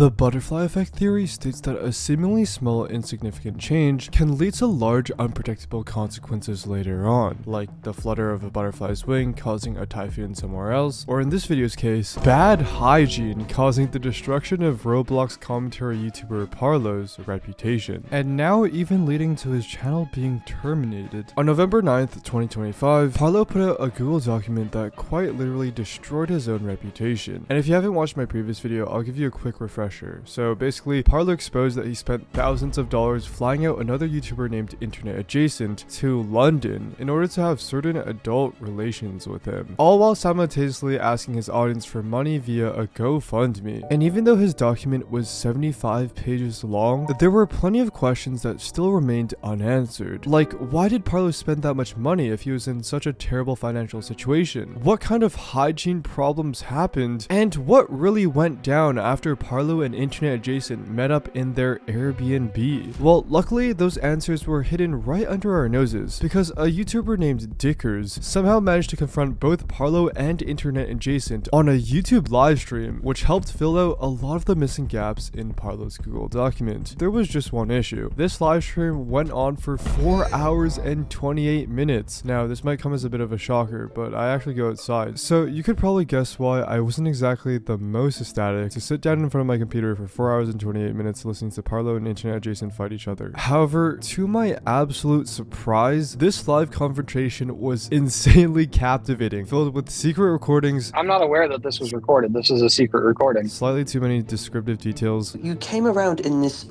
The butterfly effect theory states that a seemingly small insignificant change can lead to large unpredictable consequences later on, like the flutter of a butterfly's wing causing a typhoon somewhere else, or in this video's case, bad hygiene causing the destruction of Roblox commentary YouTuber Parlo's reputation, and now even leading to his channel being terminated. On November 9th, 2025, Parlo put out a Google document that quite literally destroyed his own reputation. And if you haven't watched my previous video, I'll give you a quick refresher. So basically, Parlo exposed that he spent thousands of dollars flying out another YouTuber named Internet Adjacent to London in order to have certain adult relations with him, all while simultaneously asking his audience for money via a GoFundMe. And even though his document was 75 pages long, there were plenty of questions that still remained unanswered. Like, why did Parlo spend that much money if he was in such a terrible financial situation? What kind of hygiene problems happened? And what really went down after Parlo and Internet Adjacent met up in their Airbnb? Well, luckily, those answers were hidden right under our noses, because a YouTuber named Dickers somehow managed to confront both Parlo and Internet Adjacent on a YouTube livestream, which helped fill out a lot of the missing gaps in Parlo's Google document. There was just one issue. This livestream went on for 4 hours and 28 minutes. Now, this might come as a bit of a shocker, but I actually go outside. So you could probably guess why I wasn't exactly the most ecstatic to sit down in front of my computer for 4 hours and 28 minutes listening to Parlo and Internet Adjacent fight each other. However, to my absolute surprise, this live confrontation was insanely captivating, filled with secret recordings. I'm not aware that this was recorded. This is a secret recording. Slightly too many descriptive details. You came around in this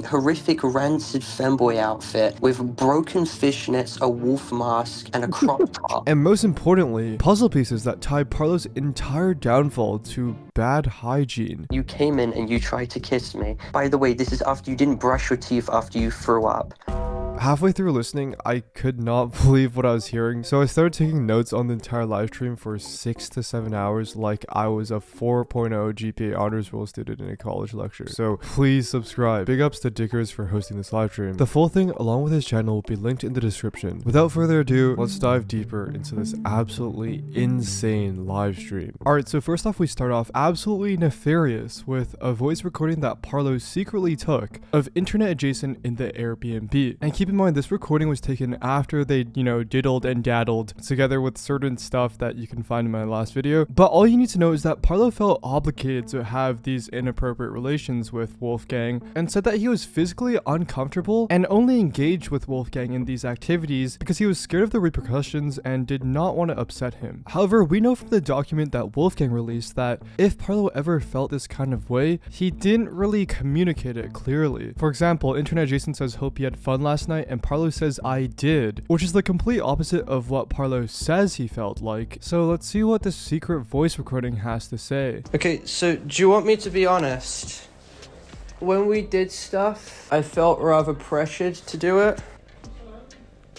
horrific rancid femboy outfit with broken fishnets, a wolf mask, and a crop top. And most importantly, puzzle pieces that tie Parlo's entire downfall to bad hygiene. You came in and you tried to kiss me. By the way, this is after you didn't brush your teeth after you threw up. Halfway through listening, I could not believe what I was hearing, so I started taking notes on the entire live stream for 6 to 7 hours like I was a 4.0 GPA honors roll student in a college lecture. So please subscribe. Big ups to Dickers for hosting this live stream. The full thing along with his channel will be linked in the description. Without further ado, let's dive deeper into this absolutely insane live stream. Alright, so first off, we start off absolutely nefarious with a voice recording that Parlo secretly took of Internet Adjacent in the Airbnb. And keep in mind, this recording was taken after they, diddled and daddled together with certain stuff that you can find in my last video. But all you need to know is that Parlo felt obligated to have these inappropriate relations with Wolfgang and said that he was physically uncomfortable and only engaged with Wolfgang in these activities because he was scared of the repercussions and did not want to upset him. However, we know from the document that Wolfgang released that if Parlo ever felt this kind of way, he didn't really communicate it clearly. For example, Internet Adjacent says, "Hope you had fun last night," and Parlo says, "I did," which is the complete opposite of what Parlo says he felt like. So let's see what this secret voice recording has to say. Okay, so do you want me to be honest? When we did stuff, I felt rather pressured to do it.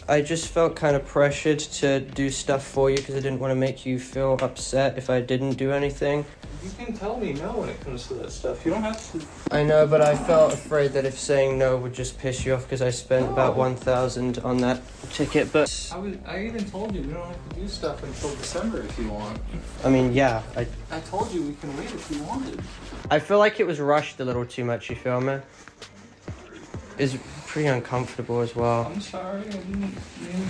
I just felt kind of pressured to do stuff for you because I didn't want to make you feel upset if I didn't do anything. You can tell me no when it comes to that stuff. You don't have to. I know, but I felt afraid that if saying no would just piss you off because I spent about 1,000 on that ticket, but... I even told you we don't have to do stuff until December if you want. I mean, yeah. I told you we can wait if you wanted. I feel like it was rushed a little too much, you feel me? It's pretty uncomfortable as well. I'm sorry, I didn't mean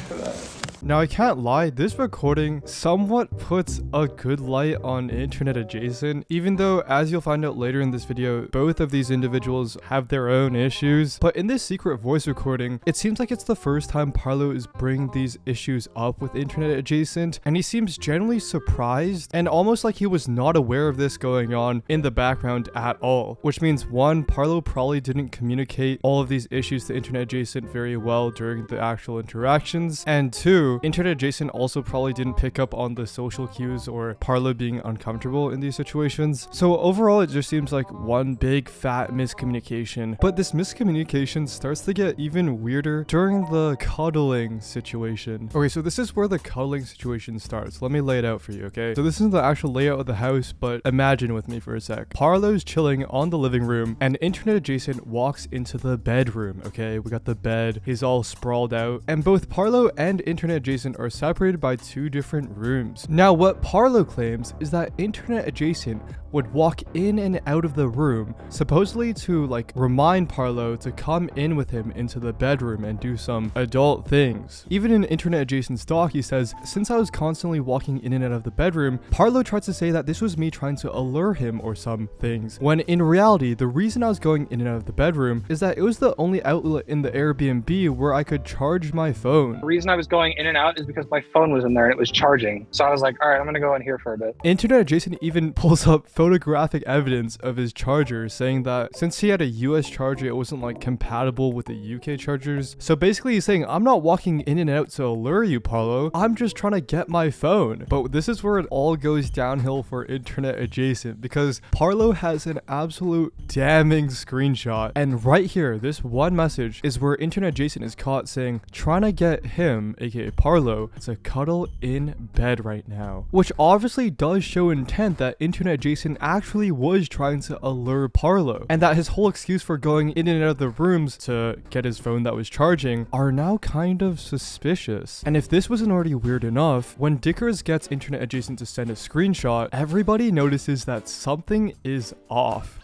for that. Now, I can't lie, this recording somewhat puts a good light on Internet Adjacent, even though, as you'll find out later in this video, both of these individuals have their own issues. But in this secret voice recording, it seems like it's the first time Parlo is bringing these issues up with Internet Adjacent, and he seems genuinely surprised and almost like he was not aware of this going on in the background at all. Which means, one, Parlo probably didn't communicate all of these issues to Internet Adjacent very well during the actual interactions, and two, Internet Adjacent also probably didn't pick up on the social cues or Parlo being uncomfortable in these situations. So overall, it just seems like one big fat miscommunication. But this miscommunication starts to get even weirder during the cuddling situation. Okay, so this is where the cuddling situation starts. Let me lay it out for you, okay? So this isn't the actual layout of the house, but imagine with me for a sec. Parlo's chilling on the living room and Internet Adjacent walks into the bedroom, okay? Okay, we got the bed. He's all sprawled out. And both Parlo and Internet Adjacent are separated by 2 different rooms. Now, what Parlo claims is that Internet Adjacent would walk in and out of the room, supposedly to like remind Parlo to come in with him into the bedroom and do some adult things. Even in Internet Adjacent's doc, he says, since I was constantly walking in and out of the bedroom, Parlo tried to say that this was me trying to allure him or some things, when in reality, the reason I was going in and out of the bedroom is that it was the only outlet in the Airbnb where I could charge my phone. The reason I was going in and out is because my phone was in there and it was charging. So I was like, all right, I'm gonna go in here for a bit. Internet Adjacent even pulls up photographic evidence of his charger, saying that since he had a US charger, it wasn't like compatible with the UK chargers. So basically he's saying, I'm not walking in and out to allure you, Parlo. I'm just trying to get my phone. But this is where it all goes downhill for Internet Adjacent, because Parlo has an absolute damning screenshot. And right here, this one message is where Internet Adjacent is caught saying, trying to get him, aka Parlo, to cuddle in bed right now. Which obviously does show intent that Internet Adjacent actually was trying to allure Parlo, and that his whole excuse for going in and out of the rooms to get his phone that was charging are now kind of suspicious. And if this wasn't already weird enough, when Dickers gets Internet Adjacent to send a screenshot, everybody notices that something is off.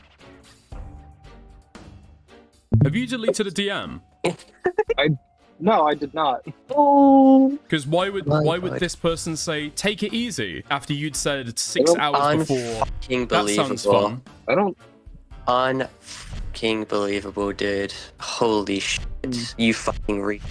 Have you deleted a DM? No, I did not. Because why would this person say take it easy after you'd said 6 hours before? Unfucking That sounds believable. fun. I don't. Unfucking believable, dude. Holy shit. You fucking retard.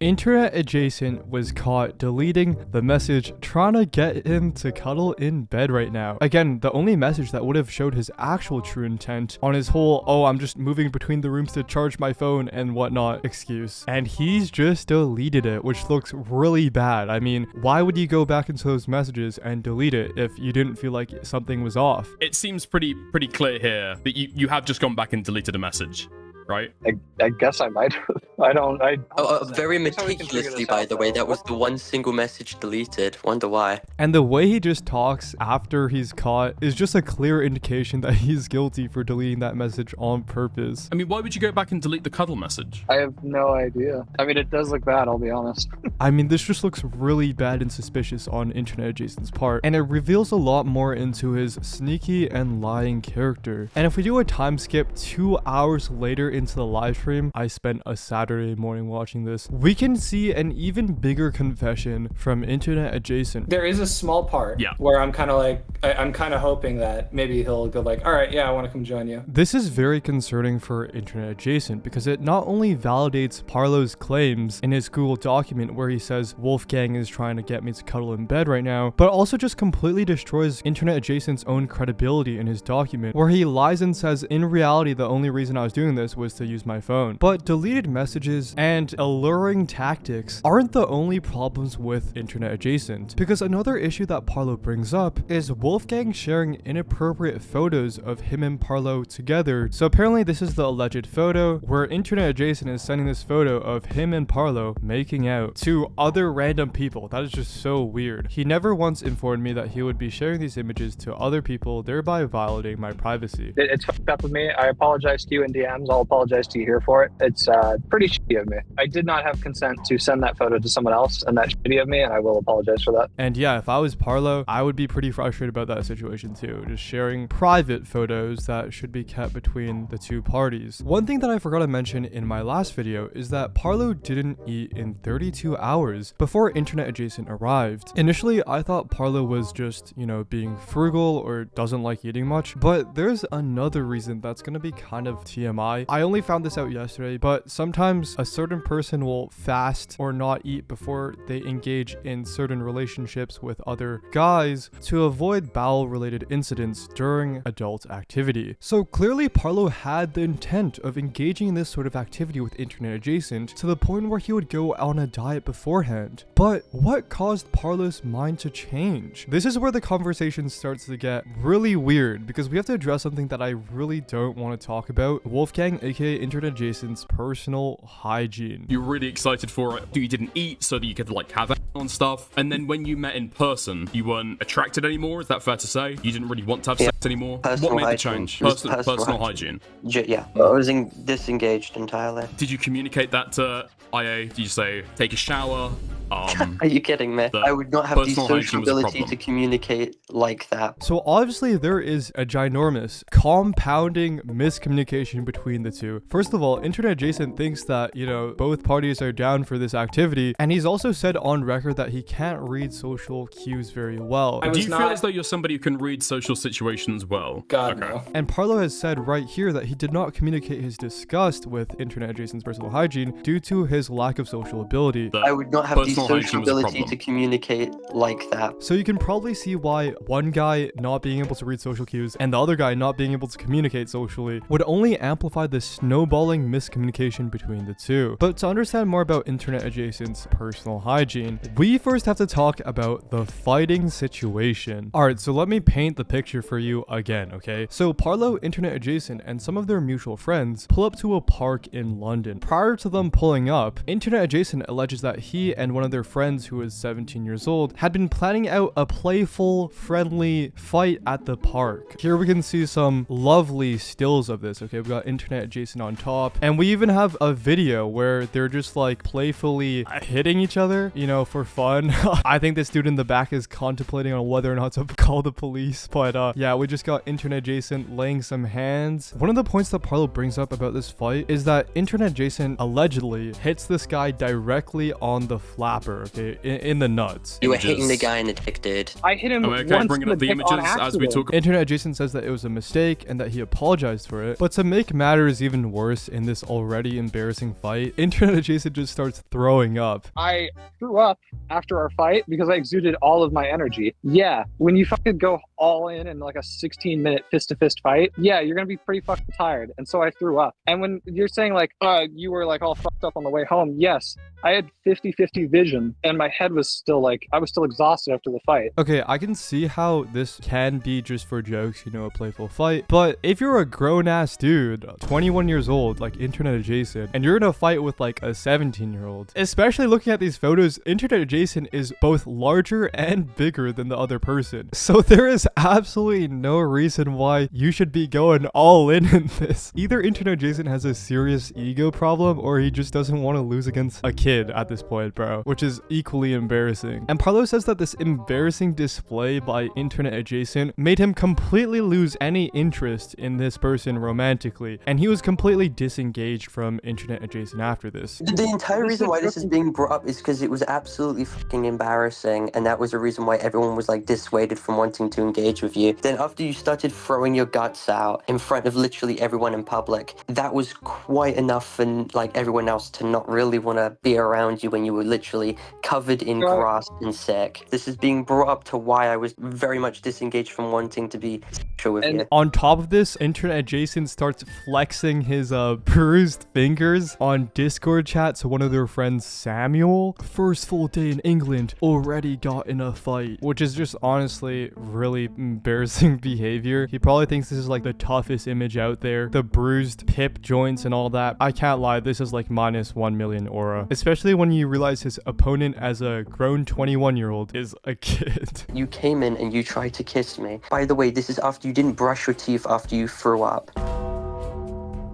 Internet Adjacent was caught deleting the message trying to get him to cuddle in bed right now. Again, the only message that would have showed his actual true intent on his whole, oh, I'm just moving between the rooms to charge my phone and whatnot excuse. And he's just deleted it, which looks really bad. I mean, why would you go back into those messages and delete it if you didn't feel like something was off? It seems pretty clear here that you have just gone back and deleted a message, right? I guess I might. Very That's how we can figure meticulously, this by out, the way. though. That was the one single message deleted. Wonder why. And the way he just talks after he's caught is just a clear indication that he's guilty for deleting that message on purpose. I mean, why would you go back and delete the cuddle message? I have no idea. I mean, it does look bad, I'll be honest. I mean, this just looks really bad and suspicious on Internet Adjacent's part, and it reveals a lot more into his sneaky and lying character. And if we do a time skip 2 hours later into the live stream, I spent a Saturday morning watching this, we can see an even bigger confession from Internet Adjacent. There is a small part Yeah. where I'm kind of like, I'm kind of hoping that maybe he'll go like, all right, yeah, I want to come join you. This is very concerning for Internet Adjacent because it not only validates Parlo's claims in his Google document where he says Wolfgang is trying to get me to cuddle in bed right now, but also just completely destroys Internet Adjacent's own credibility in his document where he lies and says in reality the only reason I was doing this was to use my phone. But deleted messages and alluring tactics aren't the only problems with Internet Adjacent, because another issue that Parlo brings up is Wolfgang sharing inappropriate photos of him and Parlo together. So apparently this is the alleged photo where Internet Adjacent is sending this photo of him and Parlo making out to other random people. That is just so weird. He never once informed me that he would be sharing these images to other people, thereby violating my privacy. It's fucked up of me. I apologize to you in DMs. I'll apologize to you here for it. It's pretty shitty of me. I did not have consent to send that photo to someone else, and that's shitty of me, and I will apologize for that. And yeah, if I was Parlo, I would be pretty frustrated about that situation too. Just sharing private photos that should be kept between the two parties. One thing that I forgot to mention in my last video is that Parlo didn't eat in 32 hours before Internet Adjacent arrived. Initially, I thought Parlo was just, you know, being frugal or doesn't like eating much, but there's another reason that's gonna be kind of TMI. I only found this out yesterday, but sometimes a certain person will fast or not eat before they engage in certain relationships with other guys to avoid bowel-related incidents during adult activity. So clearly Parlo had the intent of engaging in this sort of activity with Internet Adjacent to the point where he would go on a diet beforehand. But what caused Parlo's mind to change? This is where the conversation starts to get really weird, because we have to address something that I really don't want to talk about. Wolfgang, aka Internet Adjacent's personal personal hygiene. You were really excited for it. You didn't eat so that you could like have it on stuff. And then when you met in person, you weren't attracted anymore. Is that fair to say? You didn't really want to have sex anymore? Personal What made hygiene. the change? Personal Hygiene. Yeah, I was disengaged entirely. Did you communicate that to IA? Did you say, take a shower? Are you kidding me? I would not have the social ability to communicate like that. So obviously there is a ginormous compounding miscommunication between the two. First of all, Internet Jason thinks that, you know, both parties are down for this activity, and he's also said on record that he can't read social cues very well. Do you feel as though you're somebody who can read social situations well? God, no. And Parlo has said right here that he did not communicate his disgust with Internet Jason's personal hygiene due to his lack of social ability. I would not have the social ability to communicate like that. So you can probably see why one guy not being able to read social cues and the other guy not being able to communicate socially would only amplify the snowballing miscommunication between the two. But to understand more about Internet Adjacent's personal hygiene, we first have to talk about the fighting situation. Alright, so let me paint the picture for you again, okay? So Parlo, Internet Adjacent, and some of their mutual friends pull up to a park in London. Prior to them pulling up, Internet Adjacent alleges that he and one of their friends, who is 17 years old, had been planning out a playful, friendly fight at the park. Here we can see some lovely stills of this, okay? We've got Internet Adjacent on top, and we even have a video where they're just like playfully hitting each other, you know, for fun. I think this dude in the back is contemplating on whether or not to call the police, but yeah, we just got Internet Adjacent laying some hands. One of the points that Parlo brings up about this fight is that Internet Adjacent allegedly hits this guy directly on the flapper, okay, in the nuts. You were hitting the guy in the dick, dude. I hit him once bringing up the images as we talk. Internet Adjacent says that it was a mistake and that he apologized for it. But to make matters even worse in this already embarrassing fight, Internet Adjacent just starts throwing up. I threw up after our fight because I exuded all of my energy. Yeah, when you fucking go all in like a 16-minute fist-to-fist fight, yeah, you're gonna be pretty fucking tired. And so I threw up. And when you're saying like, you were like all fucked up on the way home, yes, I had 50-50 vision and my head was still like, I was still exhausted after the fight. Okay, I can see how this can be just for jokes, you know, a playful fight. But if you're a grown-ass dude, 21 years old, like Internet Adjacent, and you're in a fight with like a 17-year-old, especially looking at these photos, Internet Adjacent is both larger and bigger than the other person. So there is absolutely no reason why you should be going all in this. Either Internet Adjacent has a serious ego problem or he just doesn't want to lose against a kid at this point, bro, which is equally embarrassing. And Parlo says that this embarrassing display by Internet Adjacent made him completely lose any interest in this person romantically, and he was completely disengaged from Internet Adjacent after this. The entire reason why this is being brought up is because it was absolutely fucking embarrassing, and that was the reason why everyone was like dissuaded from wanting to engage with you. Then after you started throwing your guts out in front of literally everyone in public, that was quite enough for like everyone else to not really want to be around you when you were literally covered in grass and sick. This is being brought up to why I was very much disengaged from wanting to be sexual with you. On top of this, Internet Adjacent starts flexing his bruised fingers on Discord chat to one of their friends, Samuel. First full day in England, already got in a fight, which is just honestly really embarrassing behavior. He probably thinks this is like the toughest image out there. The bruised hip joints and all that. I can't lie, this is like minus 1 million aura, especially when you realize his opponent as a grown 21-year-old is a kid. You came in and you tried to kiss me. By the way, this is after you didn't brush your teeth after you threw up.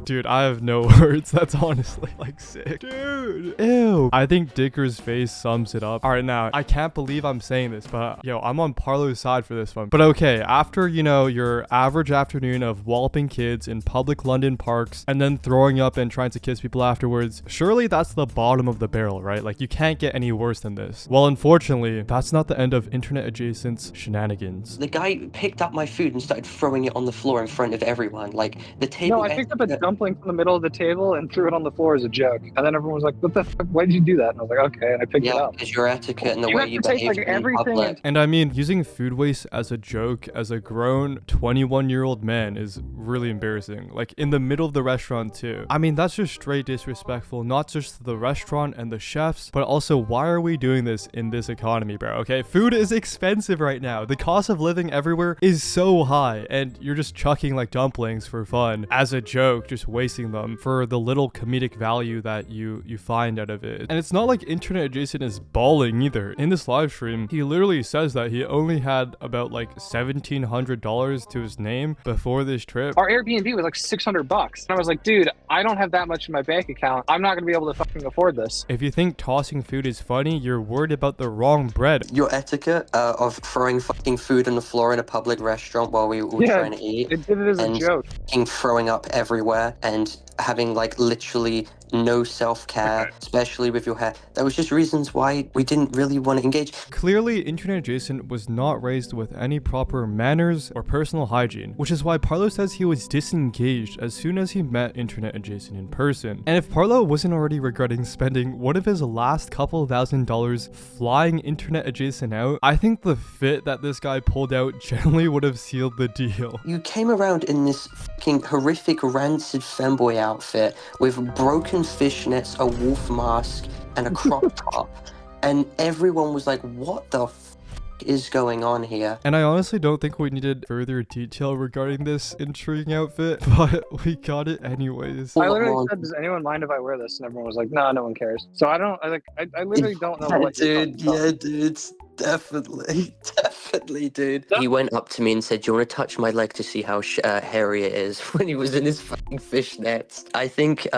Dude, I have no words. That's honestly like sick. Dude, ew. I think Dicker's face sums it up. All right, now, I can't believe I'm saying this, but yo, I'm on Parlo's side for this one. But okay, after, you know, your average afternoon of walloping kids in public London parks and then throwing up and trying to kiss people afterwards, surely that's the bottom of the barrel, right? Like, you can't get any worse than this. Well, unfortunately, that's not the end of Internet Adjacent's shenanigans. The guy picked up my food and started throwing it on the floor in front of everyone. Like, the table... No, I picked up a dumpling from the middle of the table and threw it on the floor as a joke. And then everyone was like, what the fuck? Why did you do that? And I was like, okay. And I picked it up. Yeah, because your etiquette and the way you behave in public. And I mean, using food waste as a joke as a grown 21-year-old man is really embarrassing. Like, in the middle of the restaurant, too. I mean, that's just straight disrespectful, not just to the restaurant and the chefs, but also, why are we doing this in this economy, bro? Okay, food is expensive right now. The cost of living everywhere is so high, and you're just chucking like dumplings for fun as a joke, just just wasting them for the little comedic value that you find out of it. And it's not like internet adjacent is balling either. In this live stream, he literally says that he only had about like $1,700 to his name before this trip. Our Airbnb was like $600. And I was like, dude, I don't have that much in my bank account. I'm not gonna be able to fucking afford this. If you think tossing food is funny, you're worried about the wrong bread. Your etiquette of throwing fucking food on the floor in a public restaurant while we were trying to eat. It did it as a and joke. fucking throwing up everywhere and having like literally no self-care, especially with your hair. That was just reasons why we didn't really want to engage. Clearly, internet adjacent was not raised with any proper manners or personal hygiene, which is why Parlo says he was disengaged as soon as he met internet adjacent in person. And if Parlo wasn't already regretting spending one of his last couple $1,000 flying internet adjacent out, I think the fit that this guy pulled out generally would have sealed the deal. You came around in this fucking horrific rancid femboy outfit with broken fishnets, a wolf mask, and a crop top, and everyone was like, what the is going on here? And I honestly don't think we needed further detail regarding this intriguing outfit, but we got it anyways. I literally said, does anyone mind if I wear this? And everyone was like, no, no one cares. So I literally don't know what dude, dude, definitely, dude. He went up to me and said, do you want to touch my leg to see how hairy it is, when he was in his fucking fishnets. I think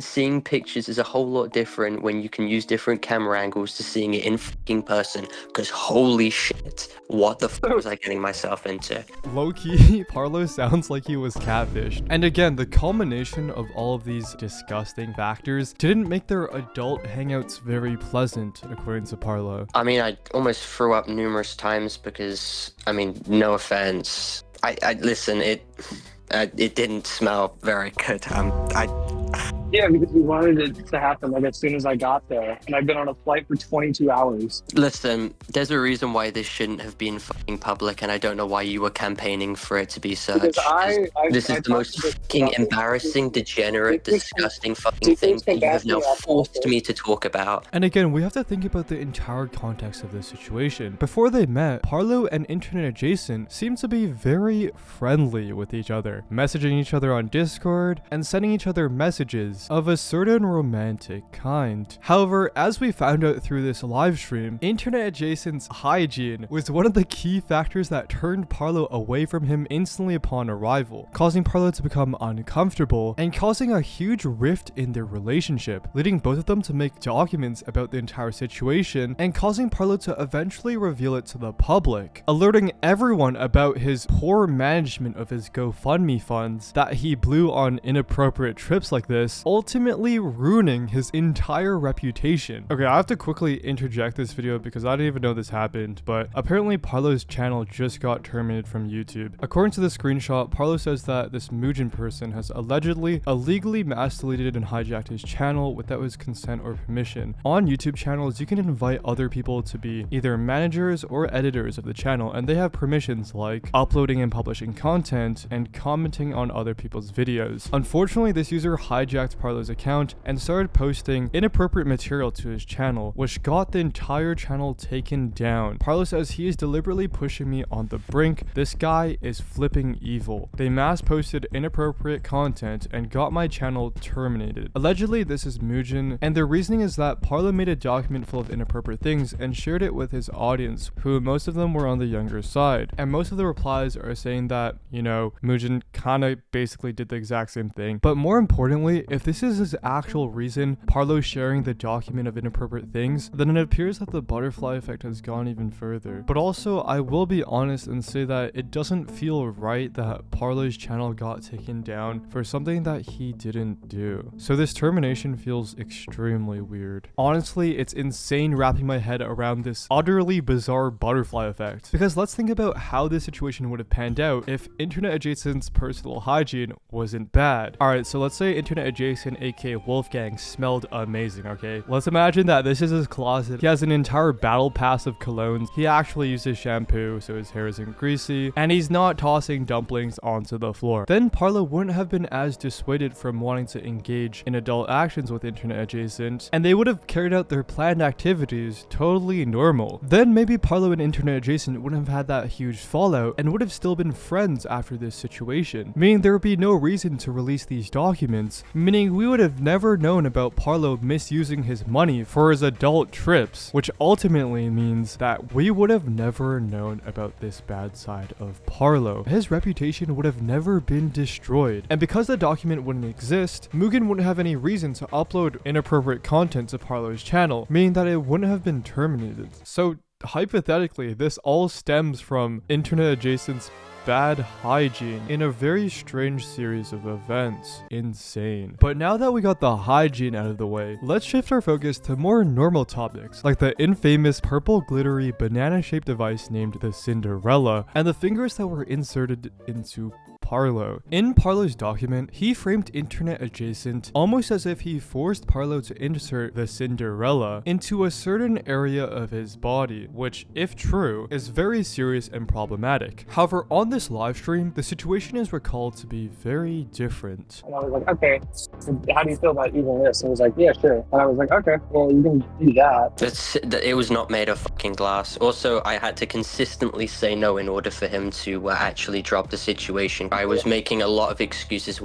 seeing pictures is a whole lot different when you can use different camera angles to seeing it in fucking person, because holy shit, what the fuck was I getting myself into? Low-key, Parlo sounds like he was catfished. And again, the culmination of all of these disgusting factors didn't make their adult hangouts very pleasant, according to Parlo. I mean, I almost threw up numerous times because, I mean, no offense. I listen, it didn't smell very good. Yeah, because we wanted it to happen like as soon as I got there, and I've been on a flight for 22 hours. Listen, there's a reason why this shouldn't have been fucking public, and I don't know why you were campaigning for it to be such. This is the most fucking embarrassing, degenerate, disgusting fucking thing that you have now forced me to talk about. And again, we have to think about the entire context of this situation. Before they met, Parlo and internet adjacent seemed to be very friendly with each other, messaging each other on Discord and sending each other messages of a certain romantic kind. However, as we found out through this live stream, internet adjacent's hygiene was one of the key factors that turned Parlo away from him instantly upon arrival, causing Parlo to become uncomfortable and causing a huge rift in their relationship, leading both of them to make documents about the entire situation and causing Parlo to eventually reveal it to the public, alerting everyone about his poor management of his GoFundMe funds that he blew on inappropriate trips like this, ultimately ruining his entire reputation. Okay, I have to quickly interject this video because I didn't even know this happened, but apparently Parlo's channel just got terminated from YouTube. According to the screenshot, Parlo says that this Mugen person has allegedly illegally mass deleted and hijacked his channel without his consent or permission. On YouTube channels, you can invite other people to be either managers or editors of the channel, and they have permissions like uploading and publishing content and commenting on other people's videos. Unfortunately, this user hijacked Parlo's account and started posting inappropriate material to his channel, which got the entire channel taken down. Parlo says he is deliberately pushing me on the brink. This guy is flipping evil. They mass posted inappropriate content and got my channel terminated. Allegedly, this is Mugen, and their reasoning is that Parlo made a document full of inappropriate things and shared it with his audience, who most of them were on the younger side. And most of the replies are saying that, you know, Mugen kinda basically did the exact same thing. But more importantly, if this is his actual reason, Parlo sharing the document of inappropriate things, then it appears that the butterfly effect has gone even further. But also, I will be honest and say that it doesn't feel right that Parlo's channel got taken down for something that he didn't do. So this termination feels extremely weird. Honestly, it's insane wrapping my head around this utterly bizarre butterfly effect. Because let's think about how this situation would have panned out if internet adjacent's personal hygiene wasn't bad. Alright, so let's say internet adjacent Jason, aka Wolfgang, smelled amazing, okay? Let's imagine that this is his closet. He has an entire battle pass of colognes. He actually uses shampoo so his hair isn't greasy, and he's not tossing dumplings onto the floor. Then Parlo wouldn't have been as dissuaded from wanting to engage in adult actions with internet adjacent, and they would have carried out their planned activities totally normal. Then maybe Parlo and internet adjacent wouldn't have had that huge fallout and would have still been friends after this situation, meaning there would be no reason to release these documents, meaning we would have never known about Parlo misusing his money for his adult trips, which ultimately means that we would have never known about this bad side of Parlo. His reputation would have never been destroyed, and because the document wouldn't exist, Mugen wouldn't have any reason to upload inappropriate content to Parlo's channel, meaning that it wouldn't have been terminated. So hypothetically, this all stems from internet adjacent's bad hygiene in a very strange series of events. Insane. But now that we got the hygiene out of the way, let's shift our focus to more normal topics, like the infamous purple glittery banana-shaped device named the Cinderella, and the fingers that were inserted into Parlo. In Parlo's document, he framed internet adjacent almost as if he forced Parlo to insert the Cinderella into a certain area of his body, which, if true, is very serious and problematic. However, on this live stream, the situation is recalled to be very different. And I was like, okay, so how do you feel about even this? And he was like, yeah, sure. And I was like, okay, well, you can do that. It was not made of fucking glass. Also, I had to consistently say no in order for him to actually drop the situation. I was making a lot of excuses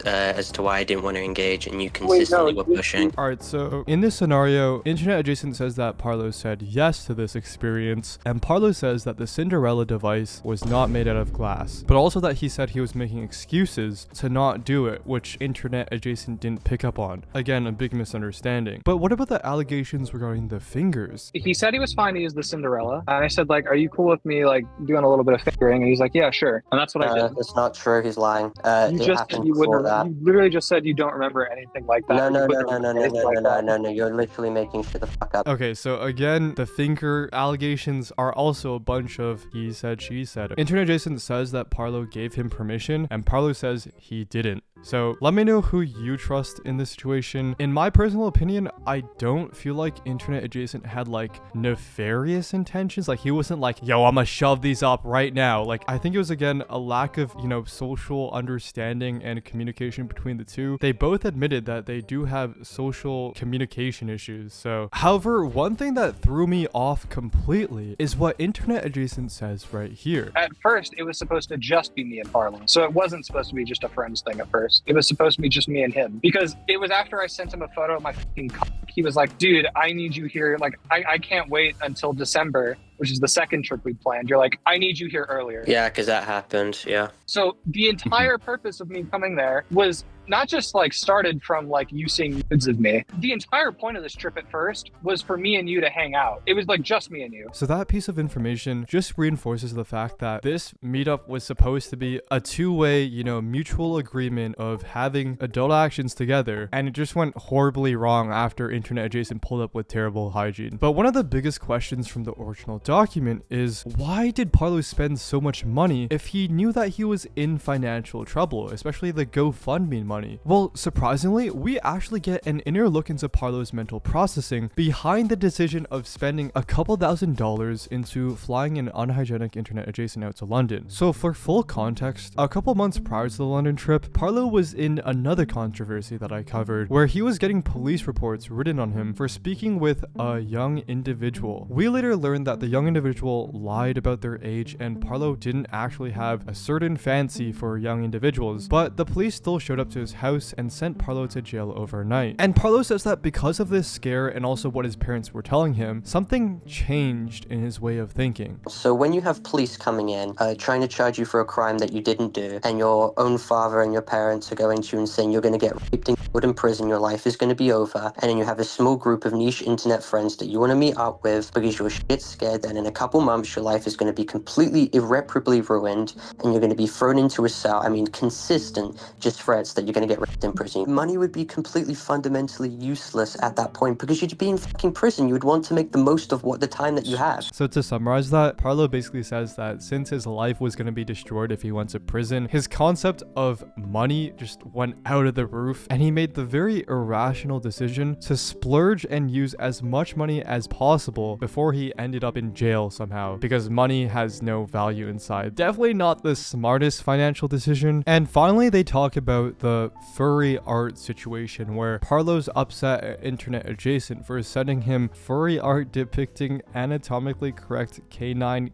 as to why I didn't want to engage, and you consistently were pushing. Alright, so in this scenario, internet adjacent says that Parlo said yes to this experience, and Parlo says that the Cinderella device was not made out of glass, but also that he said he was making excuses to not do it, which internet adjacent didn't pick up on. Again, a big misunderstanding. But what about the allegations regarding the fingers? He said he was fine to use the Cinderella, and I said, like, are you cool with me, like, doing a little bit of fingering? And he's like, yeah, sure. And that's what I did. That's not true. He's lying. You just said you wouldn't. You literally just said you don't remember anything like that. No. You're literally making shit the fuck up. Okay, so again, the finger allegations are also a bunch of he said, she said. Internet adjacent says that Parlo gave him permission, and Parlo says he didn't. So let me know who you trust in this situation. In my personal opinion, I don't feel like internet adjacent had like nefarious intentions. Like he wasn't like, yo, I'm gonna shove these up right now. Like I think it was again a lack of, social understanding and communication between the two. They both admitted that they do have social communication issues. So, however, one thing that threw me off completely is what internet adjacent says right here. At first, it was supposed to just be me and Parlo. So it wasn't supposed to be just a friends thing at first. It was supposed to be just me and him, because it was after I sent him a photo of my fucking cock. He was like, dude, I need you here. Like, I can't wait until December, which is the second trip we planned. You're like, I need you here earlier. Yeah, because that happened. Yeah. So the entire purpose of me coming there was not just like started from like you seeing nudes of me. The entire point of this trip at first was for me and you to hang out. It was like just me and you. So that piece of information just reinforces the fact that this meetup was supposed to be a two-way, mutual agreement of having adult actions together, and it just went horribly wrong after internet adjacent pulled up with terrible hygiene. But one of the biggest questions from the original document is, why did Parlo spend so much money if he knew that he was in financial trouble, especially the GoFundMe money? Well, surprisingly, we actually get an inner look into Parlo's mental processing behind the decision of spending a couple $1,000s into flying an unhygienic internet adjacent out to London. So for full context, a couple months prior to the London trip, Parlo was in another controversy that I covered, where he was getting police reports written on him for speaking with a young individual. We later learned that the young individual lied about their age, and Parlo didn't actually have a certain fancy for young individuals, but the police still showed up to his house and sent Parlo to jail overnight. And Parlo says that because of this scare and also what his parents were telling him, something changed in his way of thinking. So when you have police coming in, trying to charge you for a crime that you didn't do, and your own father and your parents are going to you and saying you're going to get raped and put in prison, your life is going to be over, and then you have a small group of niche internet friends that you want to meet up with because you're shit scared that then in a couple months, your life is going to be completely irreparably ruined, and you're going to be thrown into a cell. I mean, consistent just threats that you're going to get wrapped in prison. Money would be completely fundamentally useless at that point because you'd be in fucking prison. You would want to make the most of what the time that you have. So to summarize that, Parlo basically says that since his life was going to be destroyed if he went to prison, his concept of money just went out of the roof, and he made the very irrational decision to splurge and use as much money as possible before he ended up in jail somehow, because money has no value inside. Definitely not the smartest financial decision. And finally, they talk about the furry art situation where Parlo's upset at Internet Adjacent for sending him furry art depicting anatomically correct canine.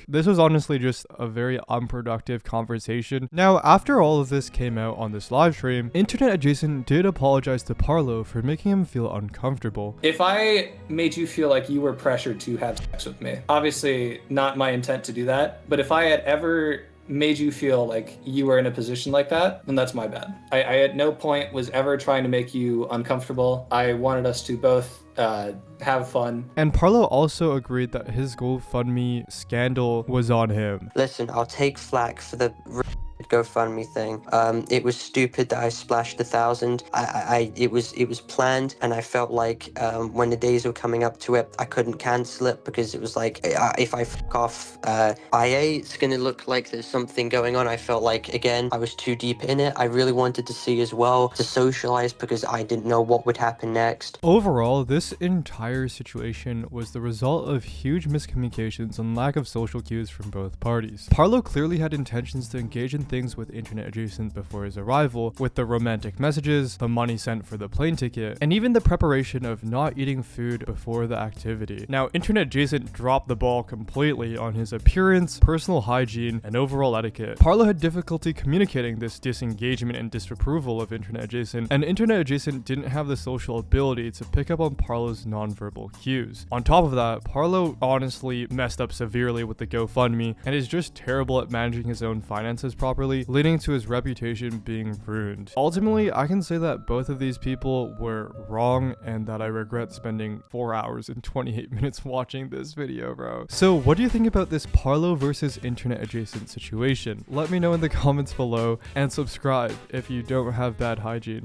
This was honestly just a very unproductive conversation. Now, after all of this came out on this live stream, Internet Adjacent did apologize to Parlo for making him feel uncomfortable. If I made you feel like you were pressured to have sex with me, obviously not my intent to do that, but if I had ever made you feel like you were in a position like that, then that's my bad. I at no point was ever trying to make you uncomfortable. I wanted us to both have fun. And Parlo also agreed that his GoFundMe scandal was on him. Listen, I'll take flack for the GoFundMe thing. It was stupid that I splashed 1,000. It was planned, and I felt like when the days were coming up to it, I couldn't cancel it because it was like, if I fuck off IA, it's gonna look like there's something going on. I felt like, again, I was too deep in it. I really wanted to see as well, to socialize, because I didn't know what would happen next. Overall, this entire situation was the result of huge miscommunications and lack of social cues from both parties. Parlo clearly had intentions to engage in things with Internet Adjacent before his arrival, with the romantic messages, the money sent for the plane ticket, and even the preparation of not eating food before the activity. Now, Internet Adjacent dropped the ball completely on his appearance, personal hygiene, and overall etiquette. Parlo had difficulty communicating this disengagement and disapproval of Internet Adjacent, and Internet Adjacent didn't have the social ability to pick up on Parlo's nonverbal cues. On top of that, Parlo honestly messed up severely with the GoFundMe and is just terrible at managing his own finances properly, leading to his reputation being ruined. Ultimately, I can say that both of these people were wrong and that I regret spending 4 hours and 28 minutes watching this video, bro. So what do you think about this Parlo versus Internet Adjacent situation? Let me know in the comments below, and subscribe if you don't have bad hygiene.